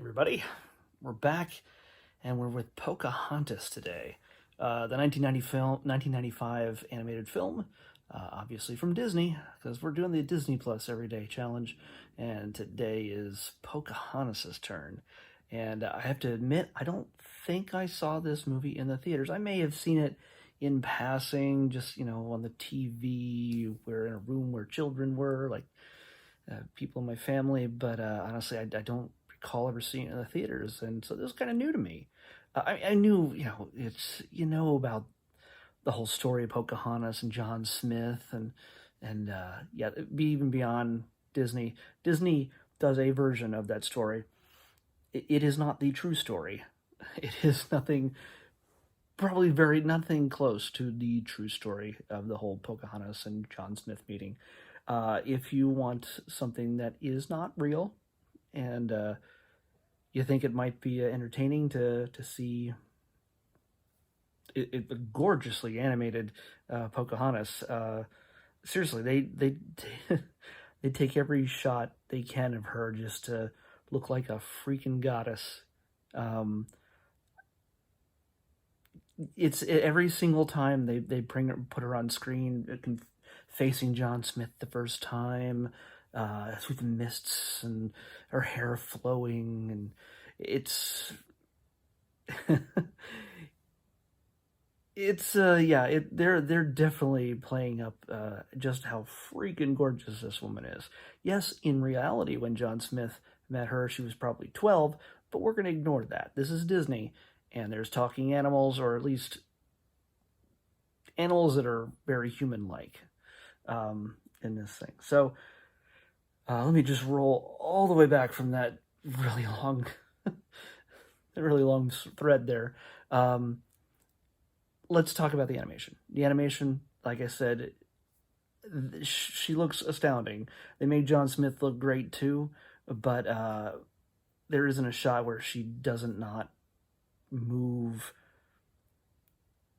Everybody, we're back, and we're with Pocahontas today. The 1995 animated film, obviously from Disney, because we're doing the Disney Plus Everyday Challenge, and today is Pocahontas' turn. And I have to admit, I don't think I saw this movie in the theaters. I may have seen it in passing, just, on the TV, we're in a room where children were, like people in my family, but honestly, I don't recall ever seeing it in the theaters, and so this was kind of new to me. I knew, about the whole story of Pocahontas and John Smith, and yeah, even beyond Disney. Disney does a version of that story. It is not the true story. It is nothing, probably nothing close to the true story of the whole Pocahontas and John Smith meeting. If you want something that is not real, and you think it might be entertaining to see a gorgeously animated Pocahontas, seriously, they they take every shot they can of her just to look like a freaking goddess. Um, it's every single time they put her on screen, facing John Smith the first time, through the mists and her hair flowing, and it's they're definitely playing up just how freaking gorgeous this woman is. Yes, in reality, when John Smith met her, she was probably 12, but we're going to ignore that. This is Disney, and there's talking animals, or at least animals that are very human-like in this thing. So let me just roll all the way back from that really long, that really long thread there. Let's talk about the animation. The animation, like I said, she looks astounding. They made John Smith look great too, but there isn't a shot where she doesn't not move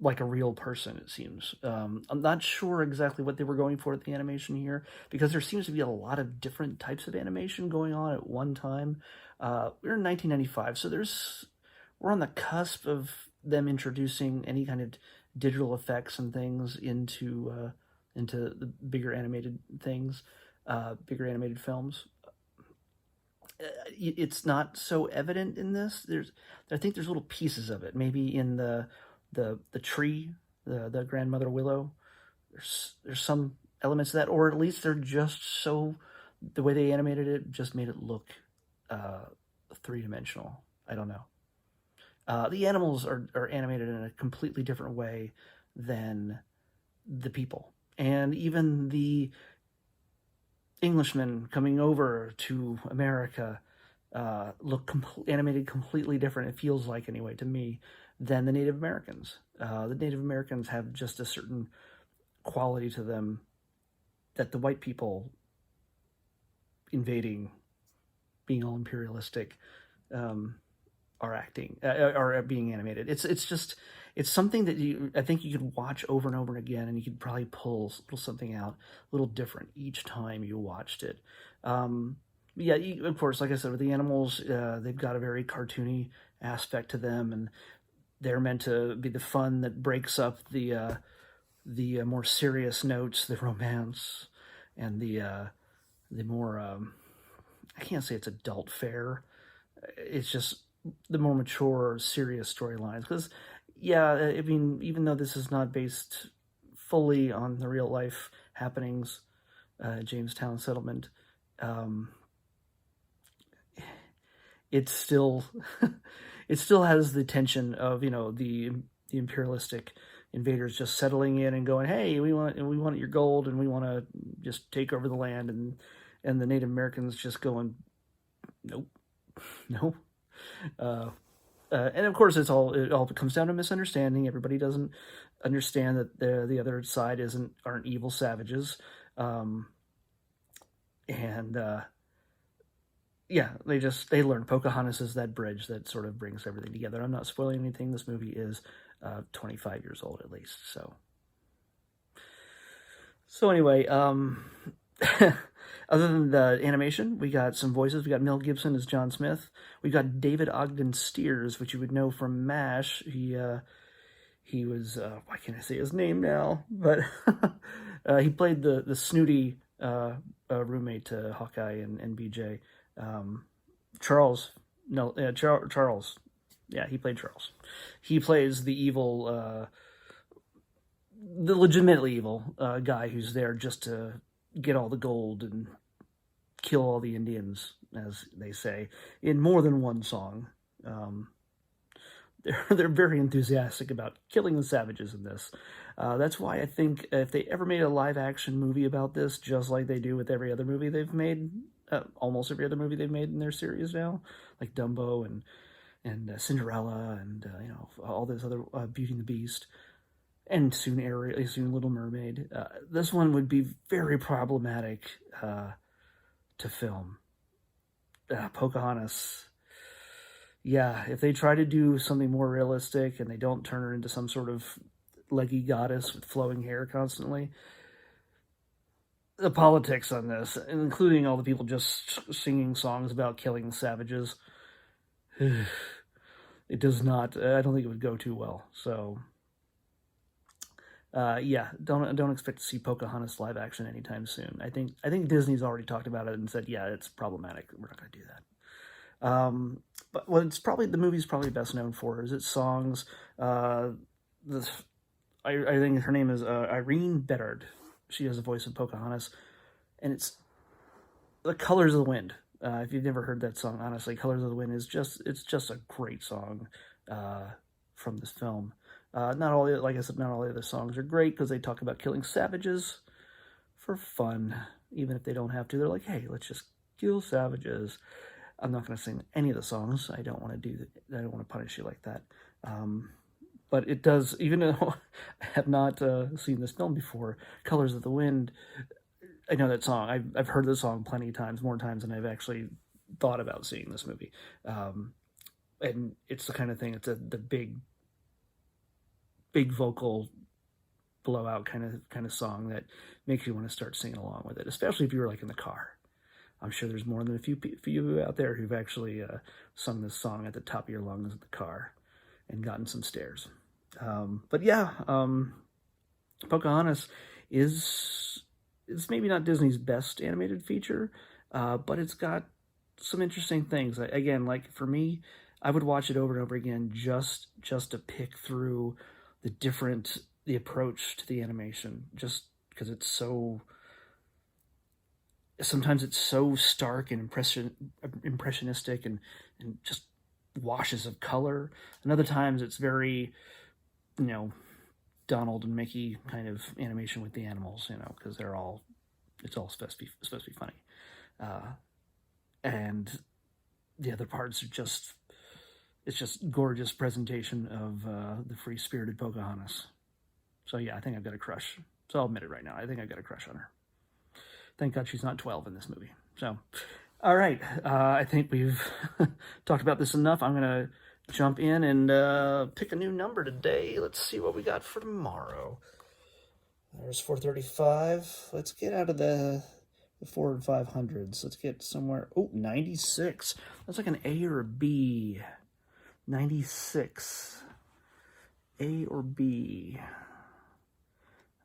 like a real person, it seems. I'm not sure exactly what they were going for with the animation here, because there seems to be a lot of different types of animation going on at one time. We're in 1995, so we're on the cusp of them introducing any kind of digital effects and things into the bigger animated things, bigger animated films. It's not so evident in this. I think there's little pieces of it, maybe in the tree, the grandmother willow. There's some elements of that, or at least they're just so, the way they animated it just made it look three-dimensional. I don't know. The animals are animated in a completely different way than the people, and even the Englishmen coming over to America look animated completely different, it feels like anyway to me, than the Native Americans. The Native Americans have just a certain quality to them that the white people invading, being all imperialistic, are being animated. It's something that I think you could watch over and over again, and you could probably pull a little something out, a little different each time you watched it. Yeah, of course, like I said, with the animals, they've got a very cartoony aspect to them, and they're meant to be the fun that breaks up the more serious notes, the romance, and the more I can't say it's adult fare. It's just the more mature, serious storylines. Because, yeah, I mean, even though this is not based fully on the real life happenings, Jamestown settlement, it still it still has the tension of the imperialistic invaders just settling in and going, hey, we want your gold, and we want to just take over the land, and the Native Americans just going, nope, no. And of course, it all comes down to misunderstanding. Everybody doesn't understand that the other side aren't evil savages, and yeah, they learn Pocahontas is that bridge that sort of brings everything together. I'm not spoiling anything. This movie is 25 years old at least. So anyway, Other than the animation, we got some voices. We got Mel Gibson as John Smith. We got David Ogden Stiers, which you would know from MASH. He was why can't I say his name now? But he played the snooty roommate to Hawkeye and BJ. Charles, no, Charles. Yeah, he played Charles. He plays the evil, the legitimately evil guy who's there just to get all the gold and kill all the Indians, as they say, in more than one song. They're very enthusiastic about killing the savages in this. That's why I think if they ever made a live-action movie about this, just like they do with every other movie they've made, almost every other movie they've made in their series now, like Dumbo and Cinderella and all those other Beauty and the Beast, and soon Ariel, soon Little Mermaid. This one would be very problematic to film. Pocahontas. Yeah, if they try to do something more realistic and they don't turn her into some sort of leggy goddess with flowing hair constantly, the politics on this, including all the people just singing songs about killing the savages, it does not, I don't think it would go too well. So, yeah, don't expect to see Pocahontas live action anytime soon. I think Disney's already talked about it and said, yeah, it's problematic. We're not going to do that. But what the movie's probably best known for is its songs. I think her name is Irene Bedard. She has the voice of Pocahontas, and it's The Colors of the Wind. If you've never heard that song, honestly, Colors of the Wind is just a great song from this film. Like I said, not all the other songs are great because they talk about killing savages for fun, even if they don't have to. They're like, hey, let's just kill savages. I'm not going to sing any of the songs. I don't want to do that. I don't want to punish you like that. But it does, even though I have not seen this film before, Colors of the Wind, I know that song. I've heard the song plenty of times, more times than I've actually thought about seeing this movie. And it's the kind of thing, it's the big vocal blowout kind of song that makes you want to start singing along with it, especially if you're like in the car. I'm sure there's more than a few out there who've actually sung this song at the top of your lungs in the car and gotten some stares. But yeah, Pocahontas is maybe not Disney's best animated feature, but it's got some interesting things. Again, like for me, I would watch it over and over again just to pick through the approach to the animation, just because it's so. Sometimes it's so stark and impressionistic and just washes of color. And other times it's very, Donald and Mickey kind of animation with the animals, because it's all supposed to be funny. And the other parts are it's just gorgeous presentation of the free-spirited Pocahontas. So yeah, I think I've got a crush. So I'll admit it right now. I think I've got a crush on her. Thank God she's not 12 in this movie. So, all right. I think we've talked about this enough. I'm going to jump in and pick a new number today. Let's see what we got for tomorrow. There's 435. Let's get out of the 4 and 500s. Let's get somewhere. Oh, 96. That's like an A or a B. 96. A or B.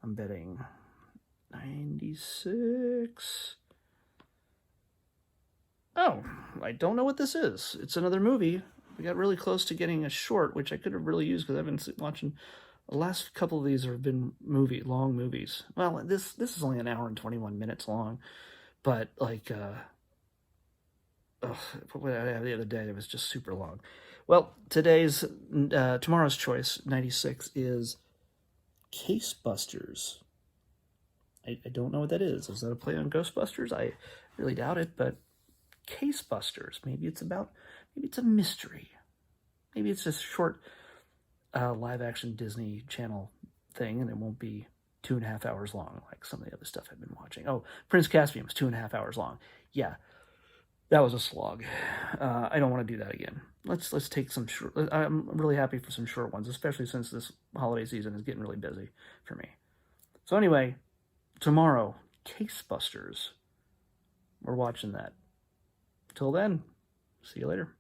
I'm betting 96. Oh, I don't know what this is. It's another movie. We got really close to getting a short, which I could have really used because I've been watching. The last couple of these have been long movies. Well, this is only an hour and 21 minutes long, but like, what did I have the other day? It was just super long. Well, tomorrow's choice, 96, is Case Busters. I don't know what that is. Is that a play on Ghostbusters? I really doubt it, but Case Busters. Maybe it's a mystery. Maybe it's just a short live-action Disney Channel thing, and it won't be 2.5 hours long like some of the other stuff I've been watching. Oh, Prince Caspian was 2.5 hours long. Yeah, that was a slog. I don't want to do that again. Let's take some short. I'm really happy for some short ones, especially since this holiday season is getting really busy for me. So anyway, tomorrow, Case Busters. we're watching that. Till then, see you later.